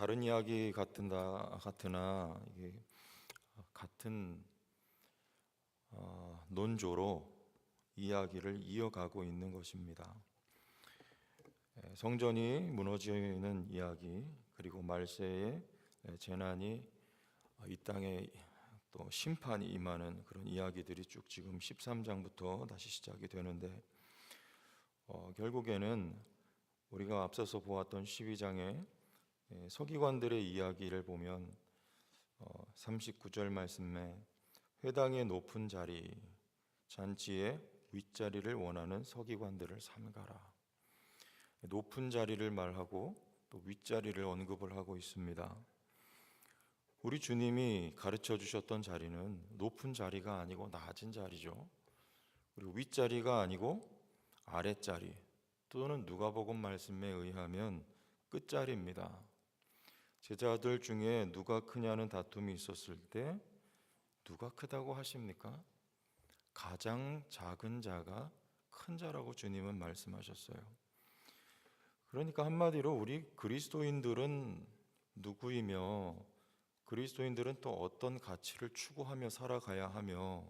다른 이야기 같으나 이게 같은 논조로 이야기를 이어가고 있는 것입니다. 성전이 무너지는 이야기, 그리고 말세의 재난이 이 땅에 또 심판이 임하는 그런 이야기들이 쭉 지금 13장부터 다시 시작이 되는데, 결국에는 우리가 앞서서 보았던 12장의 서기관들의 이야기를 보면 39절 말씀에 회당의 높은 자리, 잔치의 윗자리를 원하는 서기관들을 삼가라. 높은 자리를 말하고 또 윗자리를 언급을 하고 있습니다. 우리 주님이 가르쳐 주셨던 자리는 높은 자리가 아니고 낮은 자리죠. 그리고 윗자리가 아니고 아랫자리, 또는 누가복음 말씀에 의하면 끝자리입니다. 제자들 중에 누가 크냐는 다툼이 있었을 때 누가 크다고 하십니까? 가장 작은 자가 큰 자라고 주님은 말씀하셨어요. 그러니까 한마디로 우리 그리스도인들은 누구이며, 그리스도인들은 또 어떤 가치를 추구하며 살아가야 하며,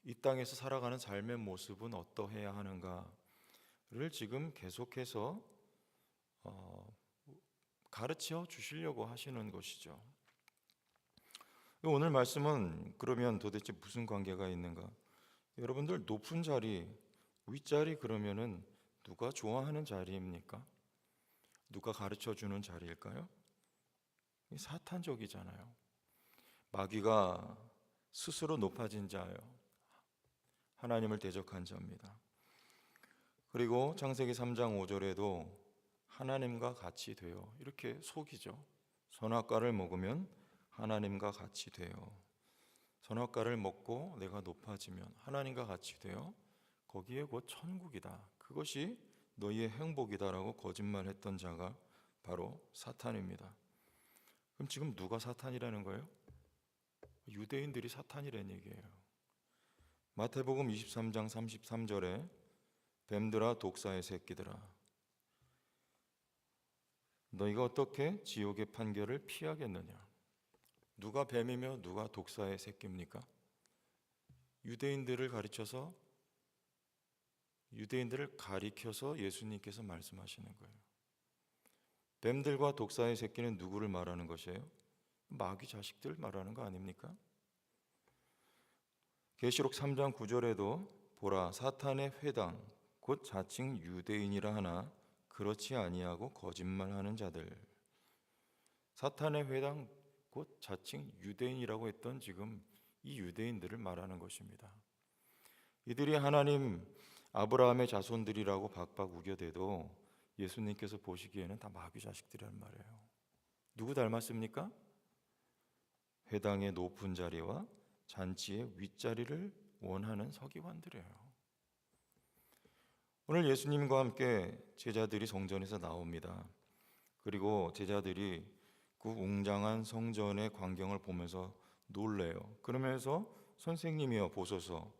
이 땅에서 살아가는 삶의 모습은 어떠해야 하는가를 지금 계속해서 가르쳐 주시려고 하시는 것이죠. 오늘 말씀은 그러면 도대체 무슨 관계가 있는가? 여러분들, 높은 자리, 윗자리, 그러면은 누가 좋아하는 자리입니까? 누가 가르쳐 주는 자리일까요? 사탄적이잖아요. 마귀가 스스로 높아진 자요, 하나님을 대적한 자입니다. 그리고 창세기 3장 5절에도 하나님과 같이 되어, 이렇게 속이죠. 선악과를 먹으면 하나님과 같이 되어, 선악과를 먹고 내가 높아지면 하나님과 같이 되어 거기에 곧 천국이다, 그것이 너희의 행복이다라고 거짓말했던 자가 바로 사탄입니다. 그럼 지금 누가 사탄이라는 거예요? 유대인들이 사탄이라는 얘기예요. 마태복음 23장 33절에 뱀들아 독사의 새끼들아, 너희가 어떻게 지옥의 판결을 피하겠느냐? 누가 뱀이며 누가 독사의 새끼입니까? 유대인들을 가리켜서 예수님께서 말씀하시는 거예요. 뱀들과 독사의 새끼는 누구를 말하는 것이에요? 마귀 자식들 말하는 거 아닙니까? 계시록 3장 9절에도 보라, 사탄의 회당 곧 자칭 유대인이라 하나 그렇지 아니하고 거짓말하는 자들. 사탄의 회당 곧 자칭 유대인이라고 했던 지금 이 유대인들을 말하는 것입니다. 이들이 하나님 아브라함의 자손들이라고 박박 우겨대도 예수님께서 보시기에는 다 마귀 자식들이란 말이에요. 누구 닮았습니까? 회당의 높은 자리와 잔치의 윗자리를 원하는 서기관들이에요. 오늘 예수님과 함께 제자들이 성전에서 나옵니다. 그리고 제자들이 그 웅장한 성전의 광경을 보면서 놀래요. 그러면서 선생님이여 보소서,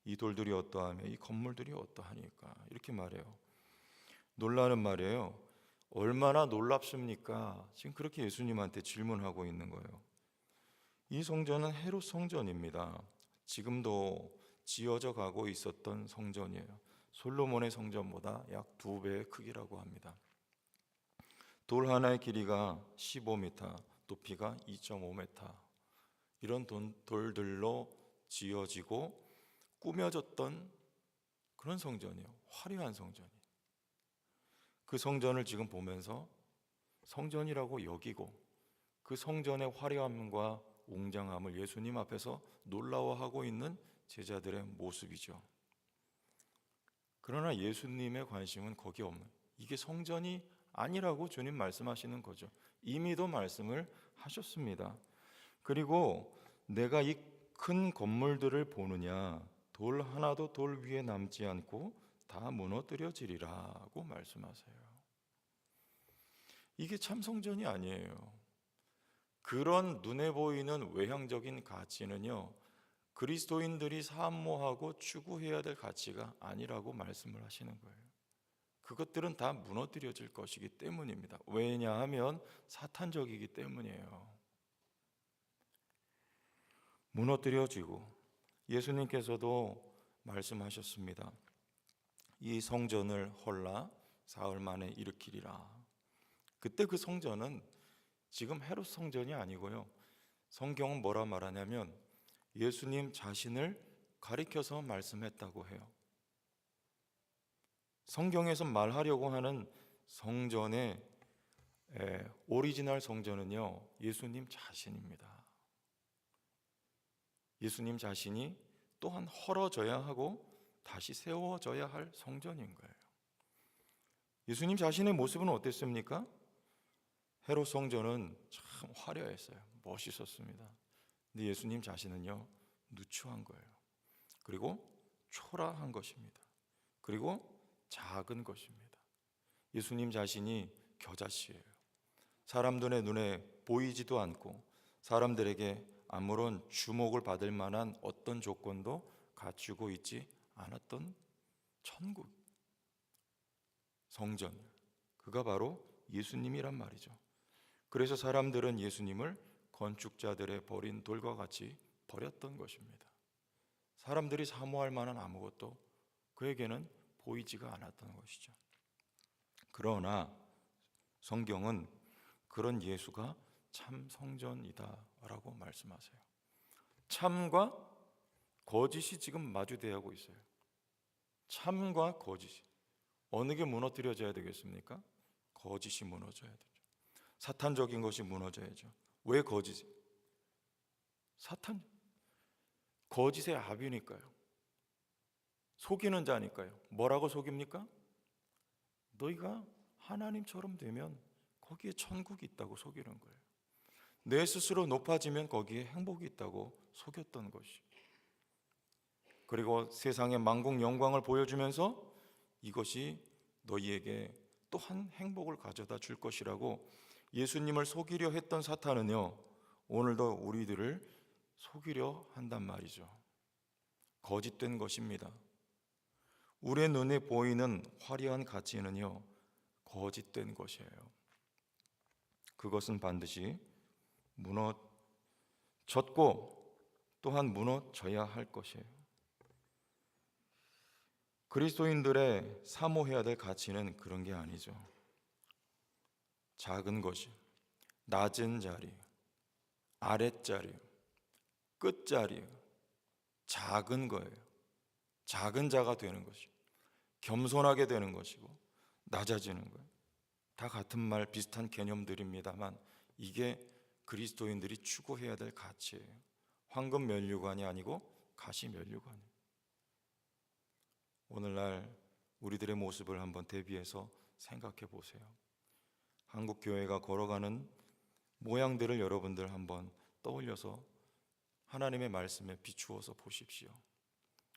이 돌들이 어떠하며 이 건물들이 어떠하니까, 이렇게 말해요. 놀라는 말이에요. 얼마나 놀랍습니까? 지금 그렇게 예수님한테 질문하고 있는 거예요. 이 성전은 헤롯 성전입니다. 지금도 지어져 가고 있었던 성전이에요. 솔로몬의 성전보다 약 2배의 크기라고 합니다. 돌 하나의 길이가 15m, 높이가 2.5m, 이런 돌들로 지어지고 꾸며졌던 그런 성전이에요. 화려한 성전이. 그 성전을 지금 보면서 성전이라고 여기고 그 성전의 화려함과 웅장함을 예수님 앞에서 놀라워하고 있는 제자들의 모습이죠. 그러나 예수님의 관심은 거기 없는, 이게 성전이 아니라고 주님 말씀하시는 거죠. 이미도 말씀을 하셨습니다. 그리고 내가 이 큰 건물들을 보느냐, 돌 하나도 돌 위에 남지 않고 다 무너뜨려지리라고 말씀하세요. 이게 참 성전이 아니에요. 그런 눈에 보이는 외향적인 가치는요, 그리스도인들이 사모하고 추구해야 될 가치가 아니라고 말씀을 하시는 거예요. 그것들은 다 무너뜨려질 것이기 때문입니다. 왜냐하면 사탄적이기 때문이에요. 무너뜨려지고, 예수님께서도 말씀하셨습니다. 이 성전을 헐라 사흘 만에 일으키리라. 그때 그 성전은 지금 헤롯 성전이 아니고요, 성경은 뭐라 말하냐면 예수님 자신을 가리켜서 말씀했다고 해요. 성경에서 말하려고 하는 성전의 오리지널 성전은요, 예수님 자신입니다. 예수님 자신이 또한 헐어져야 하고 다시 세워져야 할 성전인 거예요. 예수님 자신의 모습은 어땠습니까? 헤롯 성전은 참 화려했어요. 멋있었습니다. 근데 예수님 자신은요, 누추한 거예요. 그리고 초라한 것입니다. 그리고 작은 것입니다. 예수님 자신이 겨자씨예요. 사람들의 눈에 보이지도 않고 사람들에게 아무런 주목을 받을 만한 어떤 조건도 갖추고 있지 않았던 천국 성전, 그가 바로 예수님이란 말이죠. 그래서 사람들은 예수님을 건축자들의 버린 돌과 같이 버렸던 것입니다. 사람들이 사모할 만한 아무것도 그에게는 보이지가 않았던 것이죠. 그러나 성경은 그런 예수가 참 성전이다라고 말씀하세요. 참과 거짓이 지금 마주대하고 있어요. 참과 거짓이. 어느 게 무너뜨려져야 되겠습니까? 거짓이 무너져야 되죠. 사탄적인 것이 무너져야죠. 왜 거짓이? 사탄, 거짓의 아비니까요. 속이는 자니까요. 뭐라고 속입니까? 너희가 하나님처럼 되면 거기에 천국이 있다고 속이는 거예요. 내 스스로 높아지면 거기에 행복이 있다고 속였던 것이. 그리고 세상의 만국 영광을 보여주면서 이것이 너희에게 또한 행복을 가져다 줄 것이라고 예수님을 속이려 했던 사탄은요, 오늘도 우리들을 속이려 한단 말이죠. 거짓된 것입니다. 우리의 눈에 보이는 화려한 가치는요, 거짓된 것이에요. 그것은 반드시 무너졌고 또한 무너져야 할 것이에요. 그리스도인들의 사모해야 될 가치는 그런 게 아니죠. 작은 것이, 낮은 자리, 아랫자리, 끝자리, 작은 거예요. 작은 자가 되는 것이, 겸손하게 되는 것이고 낮아지는 거예요. 다 같은 말, 비슷한 개념들입니다만 이게 그리스도인들이 추구해야 될 가치예요. 황금 면류관이 아니고 가시 면류관이에요. 오늘날 우리들의 모습을 한번 대비해서 생각해 보세요. 한국 교회가 걸어가는 모양들을 여러분들 한번 떠올려서 하나님의 말씀에 비추어서 보십시오.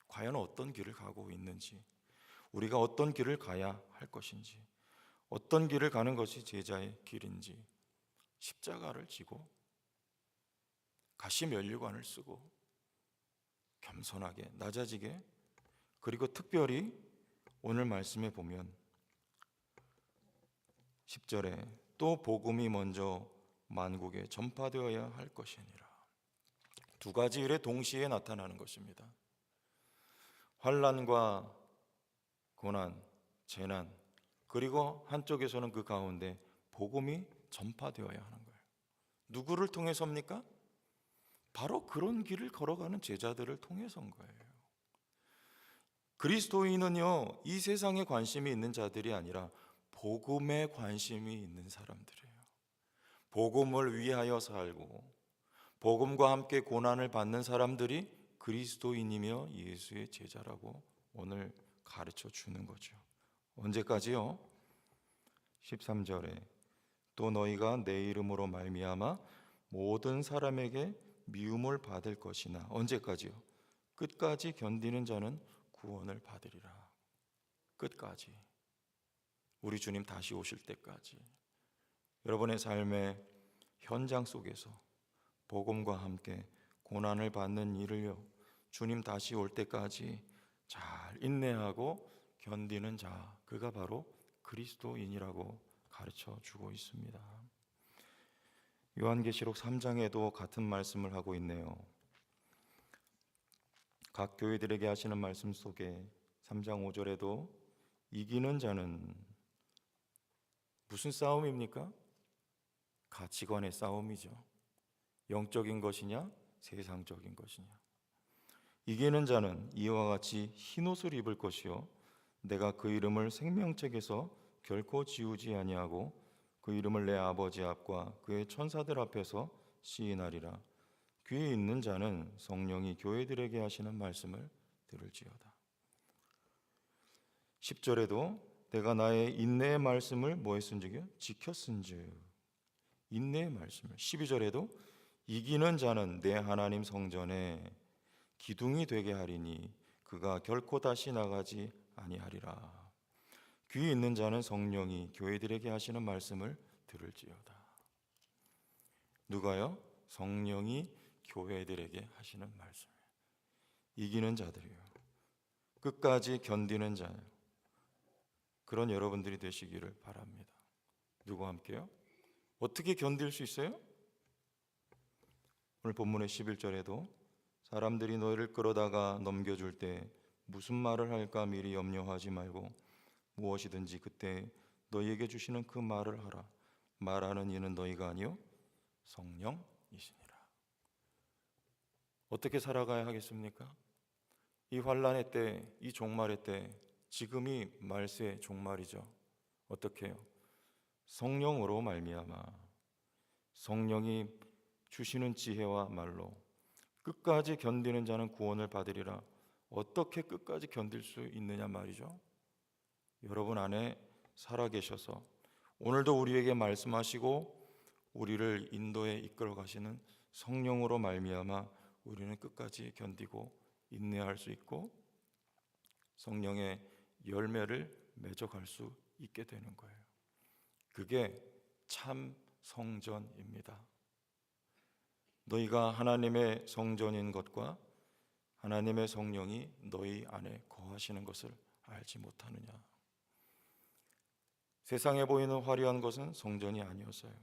과연 어떤 길을 가고 있는지, 우리가 어떤 길을 가야 할 것인지, 어떤 길을 가는 것이 제자의 길인지, 십자가를 지고 가시 면류관을 쓰고 겸손하게 낮아지게, 그리고 특별히 오늘 말씀에 보면 10절에 또 복음이 먼저 만국에 전파되어야 할 것이니라. 두 가지 일에 동시에 나타나는 것입니다. 환난과 고난, 재난, 그리고 한쪽에서는 그 가운데 복음이 전파되어야 하는 거예요. 누구를 통해서입니까? 바로 그런 길을 걸어가는 제자들을 통해서인 거예요. 그리스도인은요, 이 세상에 관심이 있는 자들이 아니라 복음에 관심이 있는 사람들이에요. 복음을 위하여 살고 복음과 함께 고난을 받는 사람들이 그리스도인이며 예수의 제자라고 오늘 가르쳐 주는 거죠. 언제까지요? 13절에 또 너희가 내 이름으로 말미암아 모든 사람에게 미움을 받을 것이나, 언제까지요? 끝까지 견디는 자는 구원을 받으리라. 끝까지. 우리 주님 다시 오실 때까지. 여러분의 삶의 현장 속에서 복음과 함께 고난을 받는 일을요, 주님 다시 올 때까지 잘 인내하고 견디는 자, 그가 바로 그리스도인이라고 가르쳐 주고 있습니다. 요한계시록 3장에도 같은 말씀을 하고 있네요. 각 교회들에게 하시는 말씀 속에 3장 5절에도 이기는 자는 무슨 싸움입니까? 가치관의 싸움이죠. 영적인 것이냐 세상적인 것이냐. 이기는 자는 이와 같이 흰옷을 입을 것이요 내가 그 이름을 생명책에서 결코 지우지 아니하고 그 이름을 내 아버지 앞과 그의 천사들 앞에서 시인하리라. 귀에 있는 자는 성령이 교회들에게 하시는 말씀을 들을지어다. 10절에도 내가 나의 인내의 말씀을 뭐 했은지요? 지켰은즉. 인내의 말씀을. 12절에도 이기는 자는 내 하나님 성전에 기둥이 되게 하리니 그가 결코 다시 나가지 아니하리라. 귀 있는 자는 성령이 교회들에게 하시는 말씀을 들을지어다. 누가요? 성령이 교회들에게 하시는 말씀. 이기는 자들이요. 끝까지 견디는 자요. 그런 여러분들이 되시기를 바랍니다. 누구와 함께요? 어떻게 견딜 수 있어요? 오늘 본문의 11절에도 사람들이 너희를 끌어다가 넘겨줄 때 무슨 말을 할까 미리 염려하지 말고 무엇이든지 그때 너희에게 주시는 그 말을 하라. 말하는 이는 너희가 아니요 성령이시니라. 어떻게 살아가야 하겠습니까? 이 환난의 때, 이 종말의 때, 지금이 말세의 종말이죠. 어떻게 해요? 성령으로 말미암아 성령이 주시는 지혜와 말로 끝까지 견디는 자는 구원을 받으리라. 어떻게 끝까지 견딜 수 있느냐 말이죠. 여러분 안에 살아계셔서 오늘도 우리에게 말씀하시고 우리를 인도에 이끌어 가시는 성령으로 말미암아 우리는 끝까지 견디고 인내할 수 있고 성령의 열매를 맺어갈 수 있게 되는 거예요. 그게 참 성전입니다. 너희가 하나님의 성전인 것과 하나님의 성령이 너희 안에 거하시는 것을 알지 못하느냐. 세상에 보이는 화려한 것은 성전이 아니었어요.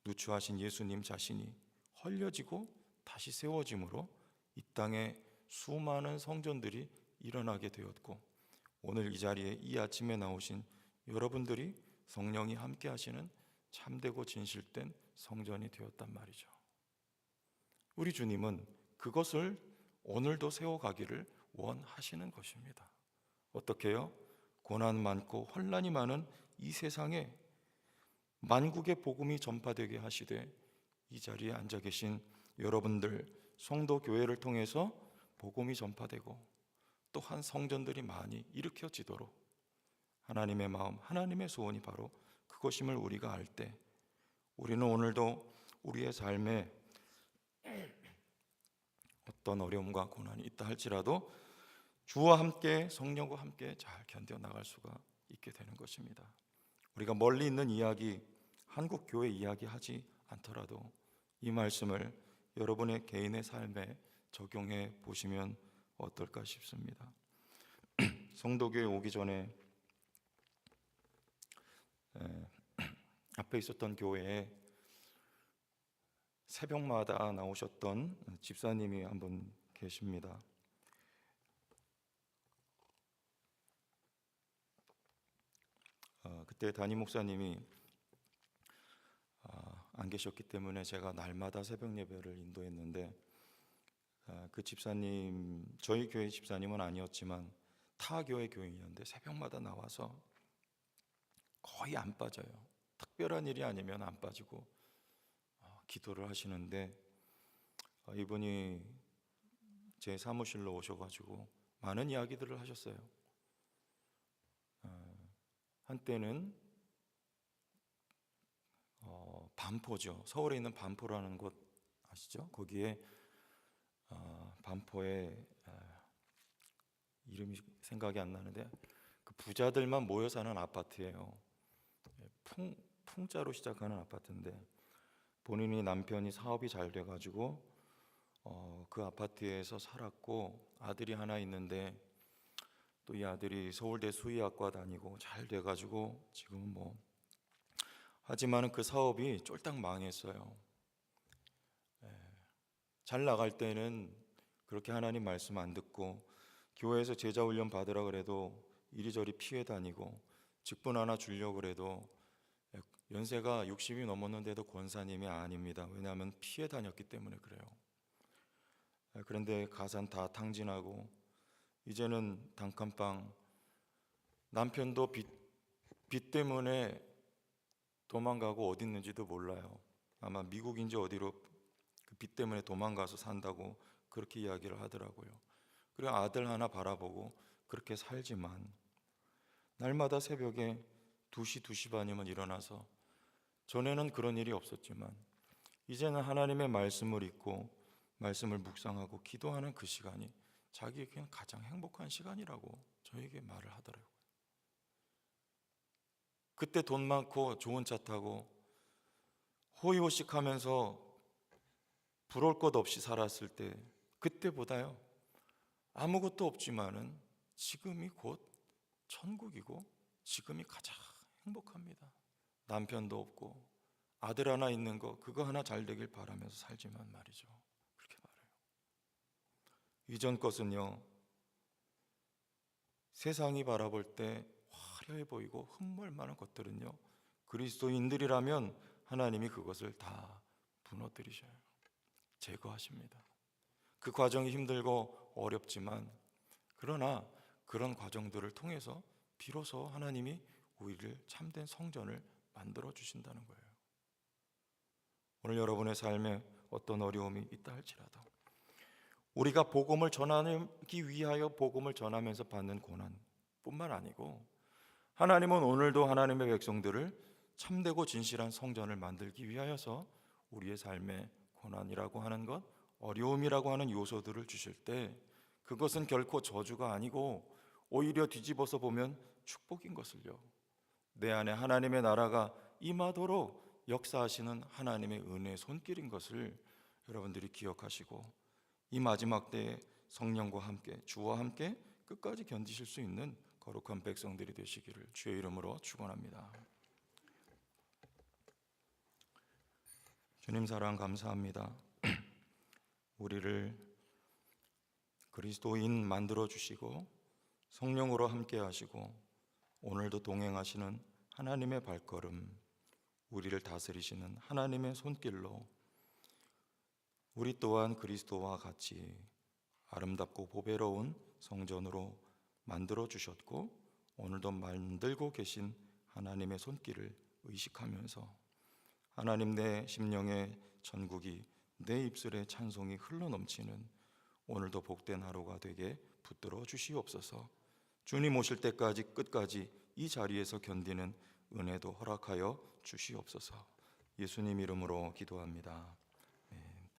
누추하신 예수님 자신이 헐려지고 다시 세워짐으로 이 땅에 수많은 성전들이 일어나게 되었고 오늘 이 자리에 이 아침에 나오신 여러분들이 성령이 함께 하시는 참되고 진실된 성전이 되었단 말이죠. 우리 주님은 그것을 오늘도 세워가기를 원하시는 것입니다. 어떻게요? 고난 많고 혼란이 많은 이 세상에 만국의 복음이 전파되게 하시되 이 자리에 앉아 계신 여러분들 성도 교회를 통해서 복음이 전파되고 또한 성전들이 많이 일으켜지도록 하나님의 마음, 하나님의 소원이 바로 그것임을 우리가 알 때 우리는 오늘도 우리의 삶에 어떤 어려움과 고난이 있다 할지라도 주와 함께 성령과 함께 잘 견뎌나갈 수가 있게 되는 것입니다. 우리가 멀리 있는 이야기, 한국 교회 이야기 하지 않더라도 이 말씀을 여러분의 개인의 삶에 적용해 보시면 어떨까 싶습니다. 성도교회 오기 전에 앞에 있었던 교회에 새벽마다 나오셨던 집사님이 한 분 계십니다. 그때 담임 목사님이 안 계셨기 때문에 제가 날마다 새벽 예배를 인도했는데 그 집사님, 저희 교회 집사님은 아니었지만 타 교회 교인이었는데 새벽마다 나와서 거의 안 빠져요. 특별한 일이 아니면 안 빠지고 기도를 하시는데 이분이 제 사무실로 오셔가지고 많은 이야기들을 하셨어요. 한때는 반포죠. 서울에 있는 반포라는 곳 아시죠? 거기에 반포에 이름이 생각이 안 나는데 그 부자들만 모여 사는 아파트예요. 풍자로 시작하는 아파트인데 본인이 남편이 사업이 잘 돼가지고 그 아파트에서 살았고 아들이 하나 있는데 또 이 아들이 서울대 수의학과 다니고 잘 돼가지고 지금은 뭐 하지만은 그 사업이 쫄딱 망했어요. 잘 나갈 때는 그렇게 하나님 말씀 안 듣고 교회에서 제자 훈련 받으라 그래도 이리저리 피해 다니고 직분 하나 주려고 그래도 연세가 60이 넘었는데도 권사님이 아닙니다. 왜냐하면 피해 다녔기 때문에 그래요. 그런데 가산 다 탕진하고 이제는 단칸방, 남편도 빚 때문에 도망가고 어디 있는지도 몰라요. 아마 미국인지 어디로 그 빚 때문에 도망가서 산다고 그렇게 이야기를 하더라고요. 그리고 아들 하나 바라보고 그렇게 살지만 날마다 새벽에 2시, 2시 반이면 일어나서, 전에는 그런 일이 없었지만 이제는 하나님의 말씀을 읽고 말씀을 묵상하고 기도하는 그 시간이 자기에게는 가장 행복한 시간이라고 저에게 말을 하더라고요. 그때 돈 많고 좋은 차 타고 호의호식하면서 부러울 것 없이 살았을 때 그때보다요 아무것도 없지만은 지금이 곧 천국이고 지금이 가장 행복합니다. 남편도 없고 아들 하나 있는 거 그거 하나 잘 되길 바라면서 살지만 말이죠. 그렇게 말해요. 이전 것은요 세상이 바라볼 때 화려해 보이고 흠모할 만한 것들은요 그리스도인들이라면 하나님이 그것을 다 무너뜨리셔요. 제거하십니다. 그 과정이 힘들고 어렵지만 그러나 그런 과정들을 통해서 비로소 하나님이 우리를 참된 성전을 만들어 주신다는 거예요. 오늘 여러분의 삶에 어떤 어려움이 있다 할지라도 우리가 복음을 전하기 위하여 복음을 전하면서 받는 고난뿐만 아니고 하나님은 오늘도 하나님의 백성들을 참되고 진실한 성전을 만들기 위하여서 우리의 삶에 고난이라고 하는 것, 어려움이라고 하는 요소들을 주실 때 그것은 결코 저주가 아니고 오히려 뒤집어서 보면 축복인 것을요, 내 안에 하나님의 나라가 임하도록 역사하시는 하나님의 은혜의 손길인 것을 여러분들이 기억하시고 이 마지막 때에 성령과 함께 주와 함께 끝까지 견디실 수 있는 거룩한 백성들이 되시기를 주의 이름으로 축원합니다. 주님 사랑 감사합니다. 우리를 그리스도인 만들어 주시고 성령으로 함께 하시고 오늘도 동행하시는 하나님의 발걸음, 우리를 다스리시는 하나님의 손길로 우리 또한 그리스도와 같이 아름답고 보배로운 성전으로 만들어 주셨고 오늘도 만들고 계신 하나님의 손길을 의식하면서 하나님 내 심령의 천국이 내 입술에 찬송이 흘러넘치는 오늘도 복된 하루가 되게 붙들어 주시옵소서. 주님 오실 때까지 끝까지 이 자리에서 견디는 은혜도 허락하여 주시옵소서. 예수님 이름으로 기도합니다.